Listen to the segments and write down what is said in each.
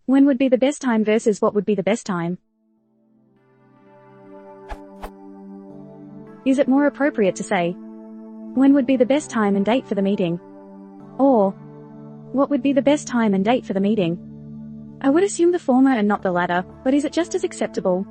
When would be the best time versus what would be the best time? Is it more appropriate to say, when would be the best time and date for the meeting? Or, what would be the best time and date for the meeting? I would assume the former and not the latter, but is it just as acceptable?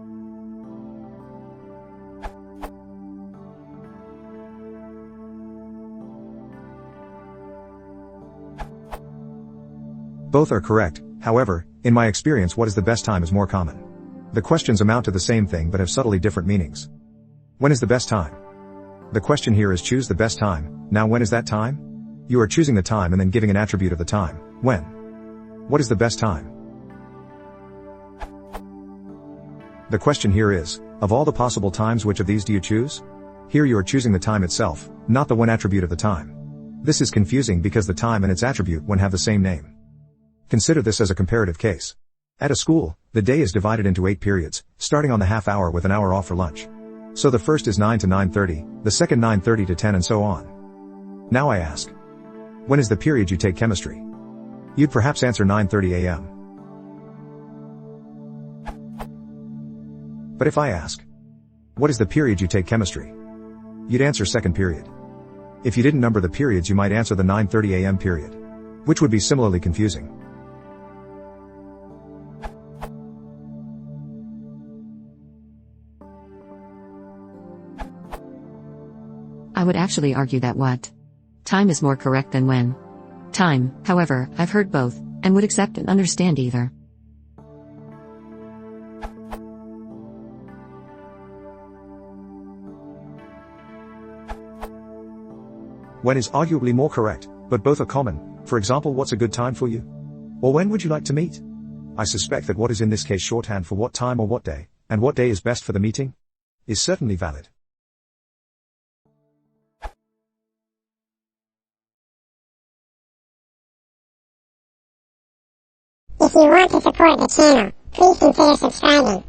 Both are correct. However, in my experience, what is the best time is more common. The questions amount to the same thing but have subtly different meanings. When is the best time? The question here is choose the best time. Now when is that time? You are choosing the time and then giving an attribute of the time. When? What is the best time? The question here is, of all the possible times, which of these do you choose? Here you are choosing the time itself, not the when attribute of the time. This is confusing because the time and its attribute when have the same name. Consider this as a comparative case. At a school, the day is divided into 8 periods, starting on the half hour with an hour off for lunch. So the first is 9 to 9:30, the second 9:30 to 10 and so on. Now I ask, when is the period you take chemistry? You'd perhaps answer 9:30 a.m. But if I ask, what is the period you take chemistry? You'd answer second period. If you didn't number the periods, you might answer the 9:30 a.m. period, which would be similarly confusing. I would actually argue that what? Time is more correct than when. Time, however, I've heard both, and would accept and understand either. When is arguably more correct, but both are common. For example, what's a good time for you? Or when would you like to meet? I suspect that what is in this case shorthand for what time or what day, and what day is best for the meeting, is certainly valid. If you want to support the channel, please consider subscribing.